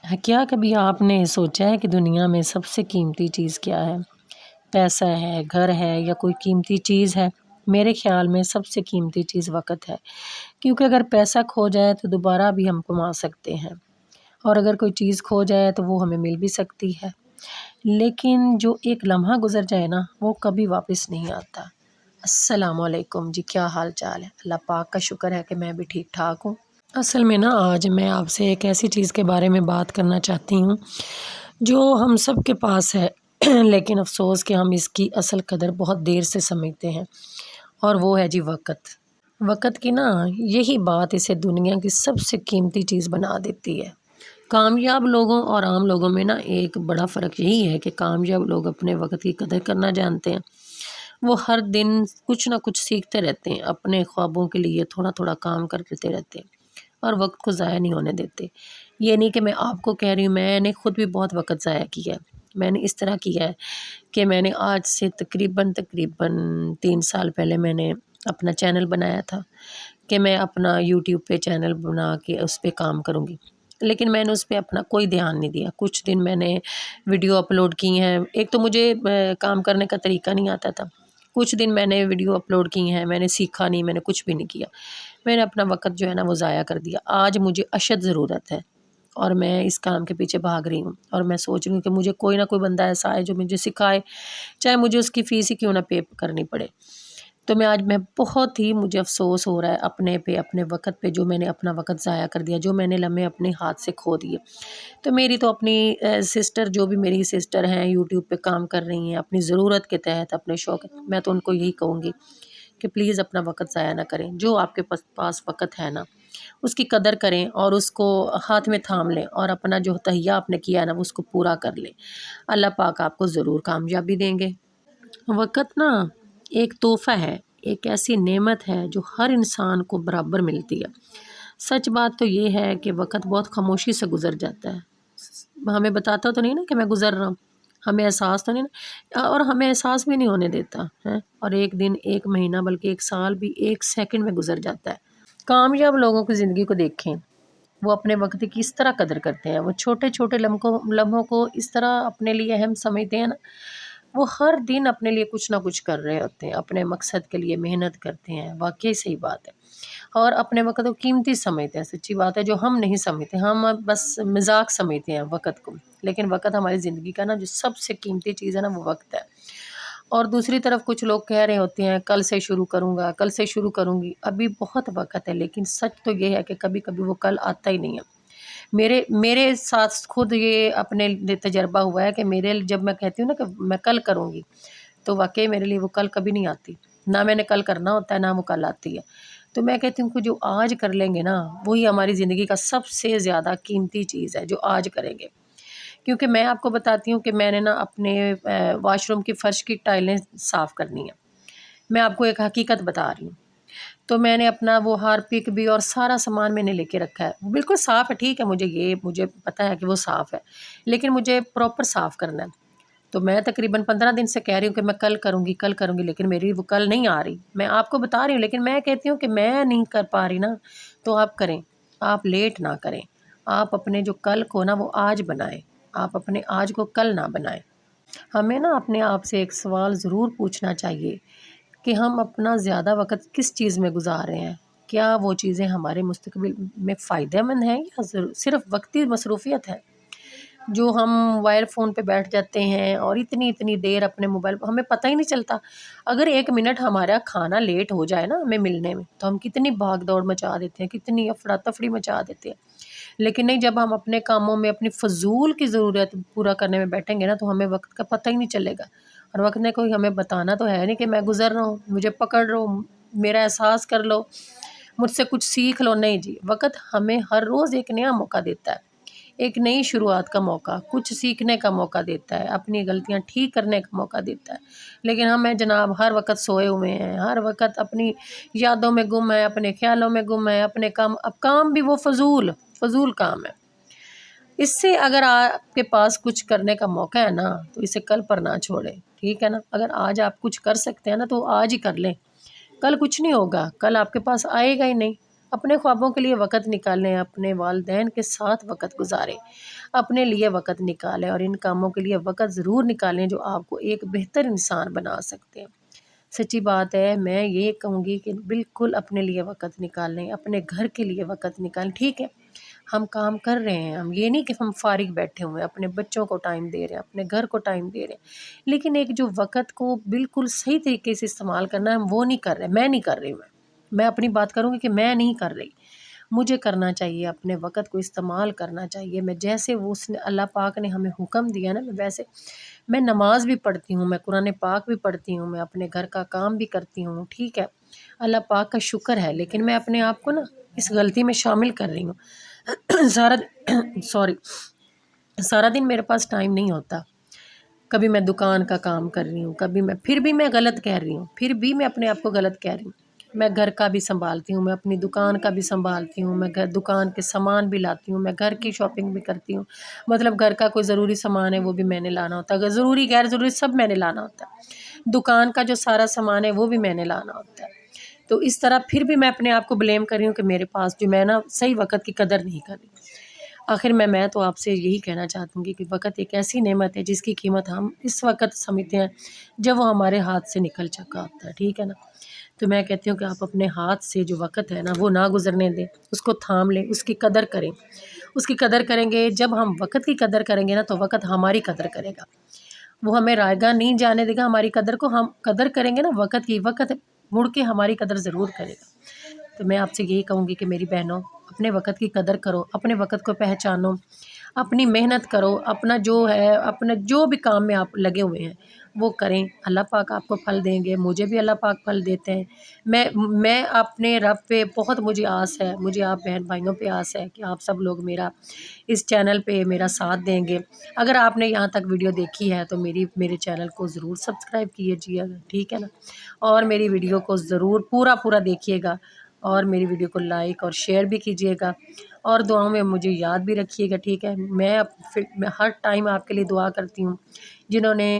کیا کبھی آپ نے سوچا ہے کہ دنیا میں سب سے قیمتی چیز کیا ہے؟ پیسہ ہے، گھر ہے یا کوئی قیمتی چیز ہے؟ میرے خیال میں سب سے قیمتی چیز وقت ہے، کیونکہ اگر پیسہ کھو جائے تو دوبارہ بھی ہم کما سکتے ہیں، اور اگر کوئی چیز کھو جائے تو وہ ہمیں مل بھی سکتی ہے، لیکن جو ایک لمحہ گزر جائے نا وہ کبھی واپس نہیں آتا۔ السلام علیکم جی، کیا حال چال ہے؟ اللہ پاک کا شکر ہے کہ میں بھی ٹھیک ٹھاک ہوں۔ اصل میں نا آج میں آپ سے ایک ایسی چیز کے بارے میں بات کرنا چاہتی ہوں جو ہم سب کے پاس ہے لیکن افسوس کہ ہم اس کی اصل قدر بہت دیر سے سمجھتے ہیں، اور وہ ہے جی وقت۔ وقت کی نا یہی بات اسے دنیا کی سب سے قیمتی چیز بنا دیتی ہے۔ کامیاب لوگوں اور عام لوگوں میں نا ایک بڑا فرق یہی ہے کہ کامیاب لوگ اپنے وقت کی قدر کرنا جانتے ہیں۔ وہ ہر دن کچھ نہ کچھ سیکھتے رہتے ہیں، اپنے خوابوں کے لیے تھوڑا تھوڑا کام کرتے رہتے ہیں اور وقت کو ضائع نہیں ہونے دیتے۔ یہ نہیں کہ میں آپ کو کہہ رہی ہوں، میں نے خود بھی بہت وقت ضائع کیا ہے۔ میں نے اس طرح کیا ہے کہ میں نے آج سے تقریباً 3 سال پہلے میں نے اپنا چینل بنایا تھا کہ میں اپنا یوٹیوب پہ چینل بنا کے اس پہ کام کروں گی، لیکن میں نے اس پہ اپنا کوئی دھیان نہیں دیا۔ کچھ دن میں نے ویڈیو اپلوڈ کی ہیں، ایک تو مجھے کام کرنے کا طریقہ نہیں آتا تھا، کچھ دن میں نے ویڈیو اپلوڈ کی ہیں، میں نے سیکھا نہیں، میں نے کچھ بھی نہیں کیا، میں نے اپنا وقت جو ہے نا وہ ضائع کر دیا۔ آج مجھے اشد ضرورت ہے اور میں اس کام کے پیچھے بھاگ رہی ہوں، اور میں سوچ رہی ہوں کہ مجھے کوئی نہ کوئی بندہ ایسا ہے جو مجھے سکھائے، چاہے مجھے اس کی فیس ہی کیوں نہ پے کرنی پڑے۔ تو میں بہت ہی مجھے افسوس ہو رہا ہے اپنے وقت پہ، جو میں نے اپنا وقت ضائع کر دیا، جو میں نے لمحے اپنے ہاتھ سے کھو دیے۔ تو میری تو اپنی سسٹر، جو بھی میری سسٹر ہیں یوٹیوب پہ کام کر رہی ہیں اپنی ضرورت کے تحت، اپنے شوق، میں تو ان کو یہی کہوں گی کہ پلیز اپنا وقت ضائع نہ کریں۔ جو آپ کے پاس وقت ہے نا اس کی قدر کریں اور اس کو ہاتھ میں تھام لیں، اور اپنا جو تہیہ آپ نے کیا ہے نا اس کو پورا کر لیں۔ اللہ پاک آپ کو ضرور کامیابی دیں گے۔ وقت نا ایک تحفہ ہے، ایک ایسی نعمت ہے جو ہر انسان کو برابر ملتی ہے۔ سچ بات تو یہ ہے کہ وقت بہت خاموشی سے گزر جاتا ہے، ہمیں بتاتا تو نہیں نا کہ میں گزر رہا ہوں، ہمیں احساس تو نہیں نا، اور ہمیں احساس بھی نہیں ہونے دیتا ہے، اور ایک دن، ایک مہینہ، بلکہ ایک سال بھی ایک سیکنڈ میں گزر جاتا ہے۔ کامیاب لوگوں کی زندگی کو دیکھیں، وہ اپنے وقت کی اس طرح قدر کرتے ہیں، وہ چھوٹے چھوٹے لمحوں کو اس طرح اپنے لیے اہم سمجھتے ہیں نا، وہ ہر دن اپنے لیے کچھ نہ کچھ کر رہے ہوتے ہیں، اپنے مقصد کے لیے محنت کرتے ہیں۔ واقعی صحیح بات ہے، اور اپنے وقت کو قیمتی سمجھتے ہیں۔ سچی بات ہے، جو ہم نہیں سمجھتے، ہم بس مذاق سمجھتے ہیں وقت کو، لیکن وقت ہماری زندگی کا نا جو سب سے قیمتی چیز ہے نا وہ وقت ہے۔ اور دوسری طرف کچھ لوگ کہہ رہے ہوتے ہیں کل سے شروع کروں گا، کل سے شروع کروں گی، ابھی بہت وقت ہے، لیکن سچ تو یہ ہے کہ کبھی کبھی وہ کل آتا ہی نہیں ہے۔ میرے ساتھ خود یہ اپنے تجربہ ہوا ہے کہ جب میں کہتی ہوں نا کہ میں کل کروں گی، تو واقعی میرے لیے وہ کل کبھی نہیں آتی، نہ میں نے کل کرنا ہوتا ہے نہ وہ کل آتی ہے۔ تو میں کہتی ہوں کہ جو آج کر لیں گے نا وہی ہماری زندگی کا سب سے زیادہ قیمتی چیز ہے، جو آج کریں گے۔ کیونکہ میں آپ کو بتاتی ہوں کہ میں نے نا اپنے واش روم کی فرش کی ٹائلیں صاف کرنی ہیں، میں آپ کو ایک حقیقت بتا رہی ہوں۔ تو میں نے اپنا وہ ہارپک بھی اور سارا سامان میں نے لے کے رکھا ہے، وہ بالکل صاف ہے، ٹھیک ہے، مجھے پتہ ہے کہ وہ صاف ہے، لیکن مجھے پراپر صاف کرنا ہے۔ تو میں تقریباً 15 دن سے کہہ رہی ہوں کہ میں کل کروں گی، لیکن میری وہ کل نہیں آ رہی۔ میں آپ کو بتا رہی ہوں، لیکن میں کہتی ہوں کہ میں نہیں کر پا رہی نا، تو آپ کریں، آپ لیٹ نہ کریں، آپ اپنے جو کل کو نا وہ آج بنائیں، آپ اپنے آج کو کل نہ بنائیں۔ ہمیں نا اپنے آپ سے ایک سوال ضرور پوچھنا چاہیے کہ ہم اپنا زیادہ وقت کس چیز میں گزار رہے ہیں؟ کیا وہ چیزیں ہمارے مستقبل میں فائدہ مند ہیں یا صرف وقتی مصروفیت ہے؟ جو ہم موبائل فون پہ بیٹھ جاتے ہیں اور اتنی دیر اپنے موبائل، ہمیں پتہ ہی نہیں چلتا۔ اگر 1 منٹ ہمارا کھانا لیٹ ہو جائے نا ہمیں ملنے میں، تو ہم کتنی بھاگ دوڑ مچا دیتے ہیں، کتنی افراتفری مچا دیتے ہیں۔ لیکن نہیں، جب ہم اپنے کاموں میں اپنی فضول کی ضرورت پورا کرنے میں بیٹھیں گے نا تو ہمیں وقت کا پتہ ہی نہیں چلے گا، اور وقت نے کوئی ہمیں بتانا تو ہے نہیں کہ میں گزر رہا ہوں، مجھے پکڑ لو، میرا احساس کر لو، مجھ سے کچھ سیکھ لو۔ نہیں جی، وقت ہمیں ہر روز ایک نیا موقع دیتا ہے، ایک نئی شروعات کا موقع، کچھ سیکھنے کا موقع دیتا ہے، اپنی غلطیاں ٹھیک کرنے کا موقع دیتا ہے۔ لیکن ہمیں جناب ہر وقت سوئے ہوئے ہیں، ہر وقت اپنی یادوں میں گم ہے، اپنے خیالوں میں گم ہے، اپنے کام بھی وہ فضول کام ہے۔ اس سے اگر آپ کے پاس کچھ کرنے کا موقع ہے نا تو اسے کل پر نہ چھوڑیں، ٹھیک ہے نا؟ اگر آج آپ کچھ کر سکتے ہیں نا تو آج ہی کر لیں، کل کچھ نہیں ہوگا، کل آپ کے پاس آئے گا ہی نہیں۔ اپنے خوابوں کے لیے وقت نکالیں، اپنے والدین کے ساتھ وقت گزاریں، اپنے لیے وقت نکالیں اور ان کاموں کے لیے وقت ضرور نکالیں جو آپ کو ایک بہتر انسان بنا سکتے ہیں۔ سچی بات ہے، میں یہ کہوں گی کہ بالکل اپنے لیے وقت نکالیں، اپنے گھر کے لیے وقت نکالیں۔ ٹھیک ہے، ہم کام کر رہے ہیں، ہم یہ نہیں کہ ہم فارغ بیٹھے ہوئے ہیں، اپنے بچوں کو ٹائم دے رہے ہیں، اپنے گھر کو ٹائم دے رہے ہیں، لیکن ایک جو وقت کو بالکل صحیح طریقے سے استعمال کرنا ہے، ہم وہ نہیں کر رہے، میں نہیں کر رہی، میں اپنی بات کروں گی کہ میں نہیں کر رہی۔ مجھے کرنا چاہیے، اپنے وقت کو استعمال کرنا چاہیے۔ میں جیسے وہ اس نے اللہ پاک نے ہمیں حکم دیا نا، میں ویسے میں نماز بھی پڑھتی ہوں، میں قرآن پاک بھی پڑھتی ہوں، میں اپنے گھر کا کام بھی کرتی ہوں، ٹھیک ہے، اللہ پاک کا شکر ہے، لیکن میں اپنے آپ کو نا اس غلطی میں شامل کر رہی ہوں۔ سارا دن میرے پاس ٹائم نہیں ہوتا، کبھی میں دکان کا کام کر رہی ہوں، کبھی پھر بھی میں غلط کہہ رہی ہوں، پھر بھی میں اپنے آپ کو غلط کہہ رہی ہوں۔ میں گھر کا بھی سنبھالتی ہوں، میں اپنی دکان کا بھی سنبھالتی ہوں، میں دکان کے سامان بھی لاتی ہوں، میں گھر کی شاپنگ بھی کرتی ہوں، مطلب گھر کا کوئی ضروری سامان ہے وہ بھی میں نے لانا ہوتا ہے، اگر ضروری غیر ضروری سب میں نے لانا ہوتا ہے، دکان کا جو سارا سامان ہے وہ بھی میں نے لانا ہوتا ہے۔ تو اس طرح پھر بھی میں اپنے آپ کو بلیم کر رہی ہوں کہ میرے پاس جو میں نا صحیح وقت کی قدر نہیں کر رہی۔ آخر میں تو آپ سے یہی کہنا چاہتی ہوں کہ وقت ایک ایسی نعمت ہے جس کی قیمت ہم اس وقت سمجھتے ہیں جب وہ ہمارے ہاتھ سے نکل چکا ہوتا ہے، ٹھیک ہے نا۔ تو میں کہتی ہوں کہ آپ اپنے ہاتھ سے جو وقت ہے نا وہ نہ گزرنے دیں، اس کو تھام لیں، اس کی قدر کریں، اس کی قدر کریں گے۔ جب ہم وقت کی قدر کریں گے نا تو وقت ہماری قدر کرے گا، وہ ہمیں رائے گاہ نہیں جانے دے گا ہماری قدر کو۔ ہم قدر کریں گے نا وقت کی، وقت مڑ کے ہماری قدر ضرور کرے گا۔ تو میں آپ سے یہی کہوں گی کہ میری بہنوں، اپنے وقت کی قدر کرو، اپنے وقت کو پہچانو، اپنی محنت کرو، اپنا جو ہے، اپنا جو بھی کام میں آپ لگے ہوئے ہیں وہ کریں، اللہ پاک آپ کو پھل دیں گے، مجھے بھی اللہ پاک پھل دیتے ہیں۔ میں اپنے رب پہ بہت مجھے آس ہے، مجھے آپ بہن بھائیوں پہ آس ہے کہ آپ سب لوگ میرا اس چینل پہ میرا ساتھ دیں گے۔ اگر آپ نے یہاں تک ویڈیو دیکھی ہے تو میرے چینل کو ضرور سبسکرائب کیجیے گا، ٹھیک ہے نا، اور میری ویڈیو کو ضرور پورا دیکھیے گا، اور میری ویڈیو کو لائک اور شیئر بھی کیجیے گا، اور دعاؤں میں مجھے یاد بھی رکھیے گا، ٹھیک ہے۔ میں ہر ٹائم آپ کے لیے دعا کرتی ہوں، جنہوں نے